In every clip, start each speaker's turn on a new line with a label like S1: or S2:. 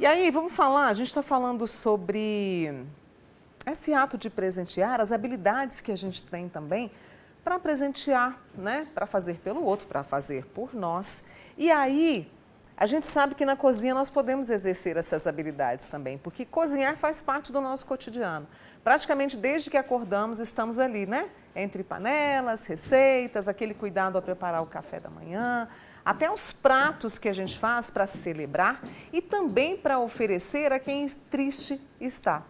S1: E aí, vamos falar, a gente está falando sobre esse ato de presentear, as habilidades que a gente tem também para presentear, né? Para fazer pelo outro, para fazer por nós. E aí, a gente sabe que na cozinha nós podemos exercer essas habilidades também, porque cozinhar faz parte do nosso cotidiano. Praticamente desde que acordamos estamos ali, né? Entre panelas, receitas, aquele cuidado ao preparar o café da manhã, até os pratos que a gente faz para celebrar e também para oferecer a quem triste está.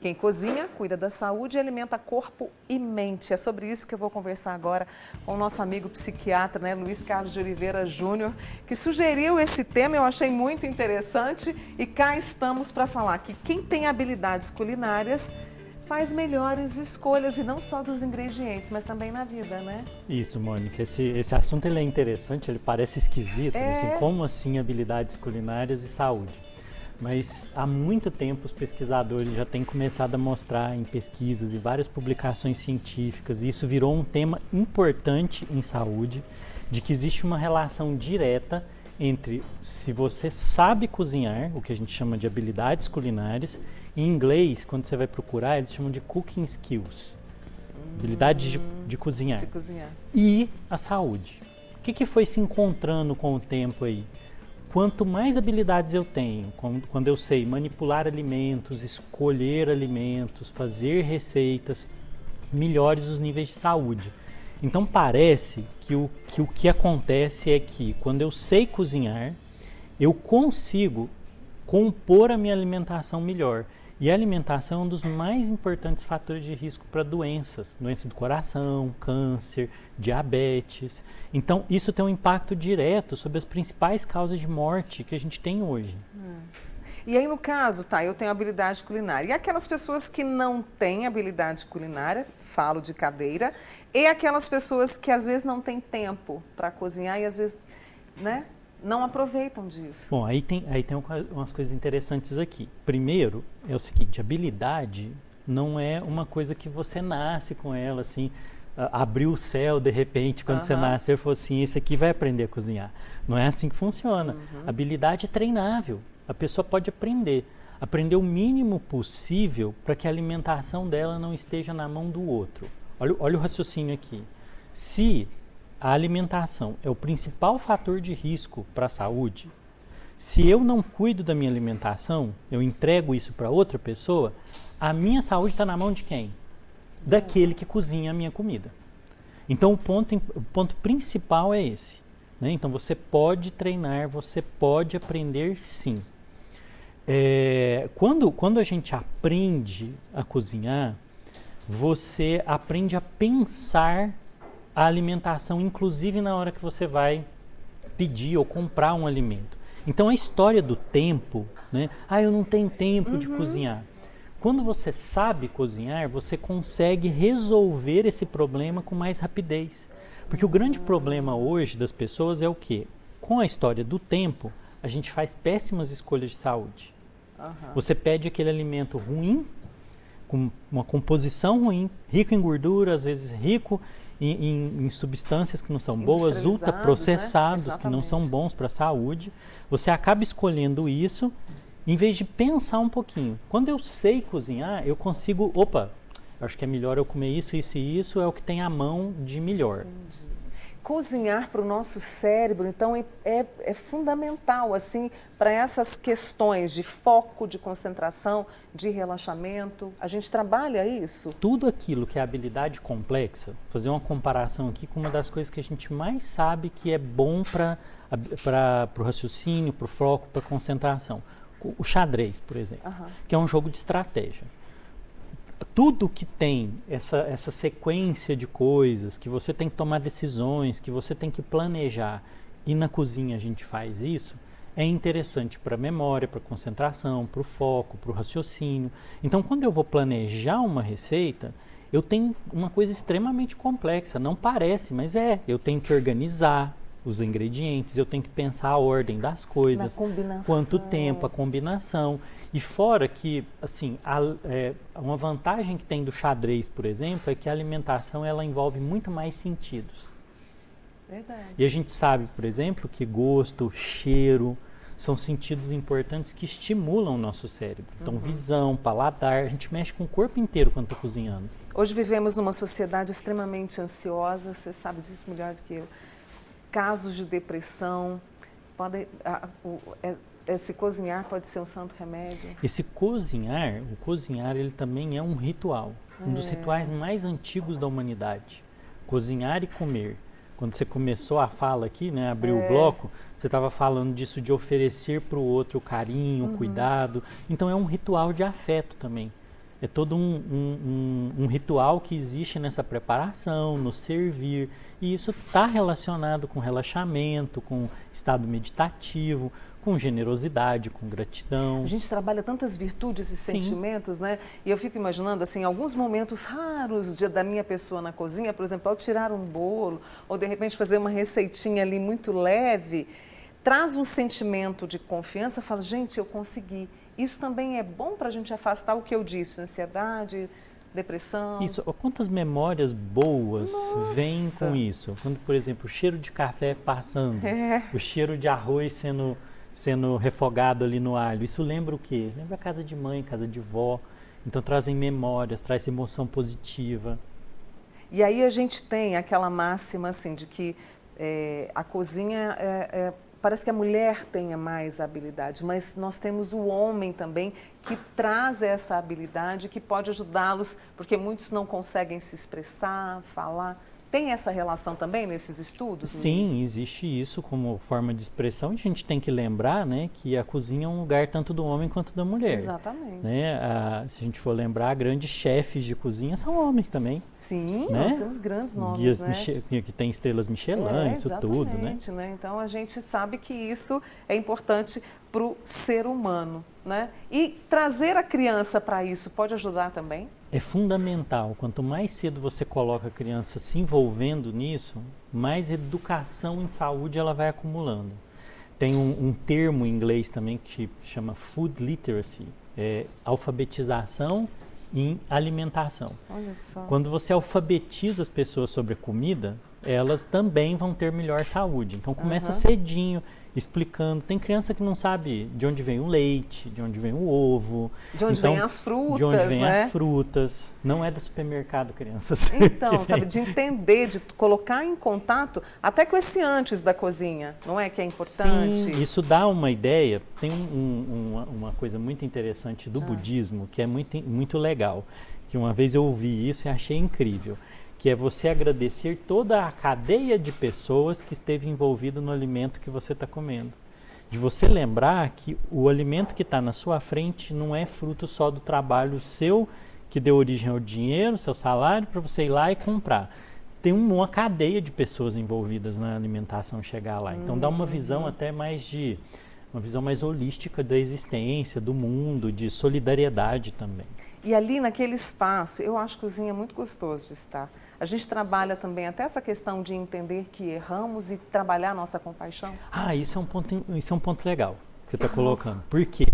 S1: Quem cozinha, cuida da saúde e alimenta corpo e mente. É sobre isso que eu vou conversar agora com o nosso amigo psiquiatra, né, Luiz Carlos de Oliveira Júnior, que sugeriu esse tema, eu achei muito interessante e cá estamos para falar que quem tem habilidades culinárias faz melhores escolhas e não só dos ingredientes, mas também na vida, né?
S2: Isso, Mônica. Esse assunto ele é interessante, ele parece esquisito, né? Assim, como assim habilidades culinárias e saúde? Mas há muito tempo os pesquisadores já têm começado a mostrar em pesquisas e várias publicações científicas, e isso virou um tema importante em saúde, de que existe uma relação direta entre se você sabe cozinhar, o que a gente chama de habilidades culinárias. Em inglês, quando você vai procurar, eles chamam de cooking skills, habilidade de cozinhar. E a saúde. O que foi se encontrando com o tempo aí? Quanto mais habilidades eu tenho, quando eu sei manipular alimentos, escolher alimentos, fazer receitas, melhores os níveis de saúde. Então parece que o que acontece é que quando eu sei cozinhar, eu consigo compor a minha alimentação melhor. E a alimentação é um dos mais importantes fatores de risco para doenças do coração, câncer, diabetes. Então, isso tem um impacto direto sobre as principais causas de morte que a gente tem hoje.
S1: E aí, no caso, eu tenho habilidade culinária. E aquelas pessoas que não têm habilidade culinária, falo de cadeira, e aquelas pessoas que às vezes não têm tempo para cozinhar e às vezes, né? Não aproveitam disso.
S2: Bom, aí tem umas coisas interessantes aqui. Primeiro, é o seguinte, habilidade não é uma coisa que você nasce com ela, assim, abriu o céu de repente, quando você nasce, eu falo assim, esse aqui vai aprender a cozinhar. Não é assim que funciona. Habilidade é treinável, a pessoa pode aprender o mínimo possível para que a alimentação dela não esteja na mão do outro. Olha o raciocínio aqui. Se a alimentação é o principal fator de risco para a saúde, se eu não cuido da minha alimentação, eu entrego isso para outra pessoa, a minha saúde está na mão de quem? Daquele que cozinha a minha comida. Então o ponto principal é esse, né? Então você pode treinar, você pode aprender sim. Quando a gente aprende a cozinhar, você aprende a pensar a alimentação, inclusive na hora que você vai pedir ou comprar um alimento. Então a história do tempo, né? Eu não tenho tempo de cozinhar. Quando você sabe cozinhar, você consegue resolver esse problema com mais rapidez. Porque o grande problema hoje das pessoas é o quê? Com a história do tempo, a gente faz péssimas escolhas de saúde. Você pede aquele alimento ruim, com uma composição ruim, rico em gordura, às vezes rico em substâncias que não são boas, ultraprocessados, né? Que não são bons para a saúde. Você acaba escolhendo isso, em vez de pensar um pouquinho. Quando eu sei cozinhar, eu consigo, acho que é melhor eu comer isso, isso e isso, é o que tem à mão de melhor.
S1: Entendi. Cozinhar para o nosso cérebro, então, é fundamental, assim, para essas questões de foco, de concentração, de relaxamento. A gente trabalha isso?
S2: Tudo aquilo que é habilidade complexa, fazer uma comparação aqui com uma das coisas que a gente mais sabe que é bom para o raciocínio, para o foco, para a concentração. O xadrez, por exemplo, que é um jogo de estratégia. Tudo que tem essa sequência de coisas, que você tem que tomar decisões, que você tem que planejar, e na cozinha a gente faz isso, é interessante para a memória, para a concentração, para o foco, para o raciocínio. Então, quando eu vou planejar uma receita, eu tenho uma coisa extremamente complexa. Não parece, mas eu tenho que organizar os ingredientes, eu tenho que pensar a ordem das coisas, quanto tempo, a combinação. E fora que, assim, uma vantagem que tem do xadrez, por exemplo, é que a alimentação ela envolve muito mais sentidos.
S1: Verdade.
S2: E a gente sabe, por exemplo, que gosto, cheiro são sentidos importantes que estimulam o nosso cérebro. Então, visão, paladar, a gente mexe com o corpo inteiro quando está cozinhando.
S1: Hoje vivemos numa sociedade extremamente ansiosa, você sabe disso melhor do que eu. Casos de depressão, esse cozinhar pode ser um santo remédio?
S2: O cozinhar ele também é um ritual, um dos rituais mais antigos da humanidade. Cozinhar e comer. Quando você começou a fala aqui, né, abriu o bloco, você estava falando disso de oferecer para o outro o carinho, o cuidado. Então é um ritual de afeto também. É todo um ritual que existe nessa preparação, no servir. E isso está relacionado com relaxamento, com estado meditativo, com generosidade, com gratidão.
S1: A gente trabalha tantas virtudes e sentimentos, né? E eu fico imaginando, assim, alguns momentos raros da minha pessoa na cozinha, por exemplo, ao tirar um bolo, ou de repente fazer uma receitinha ali muito leve, traz um sentimento de confiança, fala, gente, eu consegui. Isso também é bom para a gente afastar o que eu disse, ansiedade, depressão.
S2: Isso, quantas memórias boas vêm com isso? Quando, por exemplo, o cheiro de café passando, o cheiro de arroz sendo refogado ali no alho, isso lembra o quê? Lembra a casa de mãe, casa de vó. Então trazem memórias, traz emoção positiva.
S1: E aí a gente tem aquela máxima assim de que a cozinha parece que a mulher tenha mais habilidade, mas nós temos o homem também que traz essa habilidade, que pode ajudá-los, porque muitos não conseguem se expressar, falar. Tem essa relação também nesses estudos?
S2: Sim, existe isso como forma de expressão. A gente tem que lembrar, né, que a cozinha é um lugar tanto do homem quanto da mulher.
S1: Exatamente.
S2: Né? Se a gente for lembrar, grandes chefes de cozinha são homens também.
S1: Sim,
S2: né?
S1: nós temos grandes nomes,
S2: guias
S1: né?
S2: Que tem estrelas Michelin, isso tudo, né?
S1: né? Então a gente sabe que isso é importante para o ser humano, né? E trazer a criança para isso pode ajudar também?
S2: É fundamental. Quanto mais cedo você coloca a criança se envolvendo nisso, mais educação em saúde ela vai acumulando. Tem um termo em inglês também que chama food literacy, alfabetização em alimentação.
S1: Olha só.
S2: Quando você alfabetiza as pessoas sobre a comida, elas também vão ter melhor saúde. Então começa cedinho, explicando. Tem criança que não sabe de onde vem o leite, de onde vem o ovo.
S1: De onde vêm as frutas,
S2: de onde vêm
S1: né?
S2: as frutas. Não é do supermercado, crianças.
S1: Então, sabe, de entender, de colocar em contato, até com esse antes da cozinha, não é que é importante?
S2: Sim, isso dá uma ideia. Tem uma coisa muito interessante do budismo, que é muito legal. Que uma vez eu ouvi isso e achei incrível. Que é você agradecer toda a cadeia de pessoas que esteve envolvida no alimento que você está comendo. De você lembrar que o alimento que está na sua frente não é fruto só do trabalho seu, que deu origem ao dinheiro, seu salário, para você ir lá e comprar. Tem uma cadeia de pessoas envolvidas na alimentação chegar lá. Então dá uma visão até uma visão mais holística da existência, do mundo, de solidariedade também.
S1: E ali naquele espaço, eu acho cozinha muito gostoso de estar. A gente trabalha também até essa questão de entender que erramos e trabalhar a nossa compaixão.
S2: Isso é um ponto legal que você está colocando. Por quê?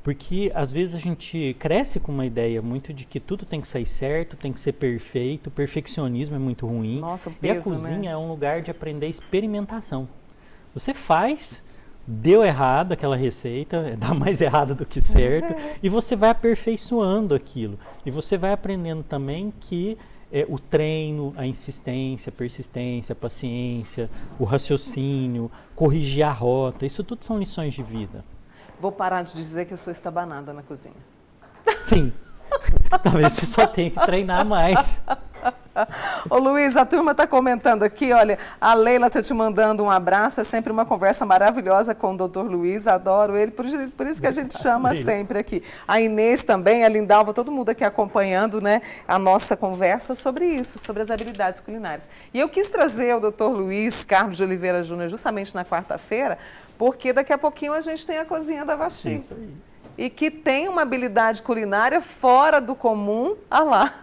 S2: Porque às vezes a gente cresce com uma ideia muito de que tudo tem que sair certo, tem que ser perfeito, o perfeccionismo é muito ruim.
S1: Nossa, o peso,
S2: e a cozinha,
S1: né?
S2: É um lugar de aprender experimentação. Você faz, deu errado aquela receita, dá mais errado do que certo, e você vai aperfeiçoando aquilo. E você vai aprendendo também que o treino, a insistência, a persistência, a paciência, o raciocínio, corrigir a rota, isso tudo são lições de vida.
S1: Vou parar de dizer que eu sou estabanada na cozinha.
S2: Sim, talvez você só tenha que treinar mais.
S1: Ô Luiz, a turma está comentando aqui, olha, a Leila está te mandando um abraço, é sempre uma conversa maravilhosa com o Dr. Luiz, adoro ele, por isso que a gente chama sempre aqui. A Inês também, a Lindalva, todo mundo aqui acompanhando, né, a nossa conversa sobre isso, sobre as habilidades culinárias. E eu quis trazer o Dr. Luiz Carlos de Oliveira Júnior justamente na quarta-feira, porque daqui a pouquinho a gente tem a Cozinha da Vaxi.
S2: Isso aí.
S1: E que tem uma habilidade culinária fora do comum, lá.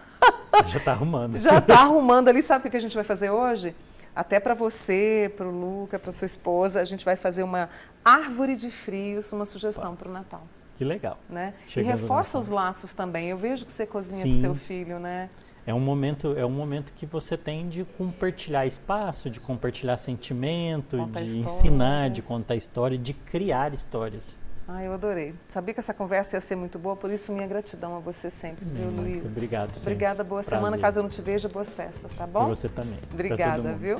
S2: Já está arrumando.
S1: Já está arrumando ali. Sabe o que a gente vai fazer hoje? Até para você, para o Luca, para sua esposa, a gente vai fazer uma árvore de frios, uma sugestão para o Natal.
S2: Que legal.
S1: Né? E reforça os laços também. Eu vejo que você cozinha para o seu filho, né?
S2: é um momento que você tem de compartilhar espaço, de compartilhar sentimento,
S1: Contar
S2: de
S1: histórias.
S2: ensinar, de contar história, de criar histórias.
S1: Ah, eu adorei. Sabia que essa conversa ia ser muito boa, por isso minha gratidão a você sempre, viu, Luiz?
S2: Obrigado.
S1: Obrigada, boa semana.
S2: Prazer.
S1: Caso eu não te veja, boas festas, tá bom?
S2: Pra você também.
S1: Obrigada, viu?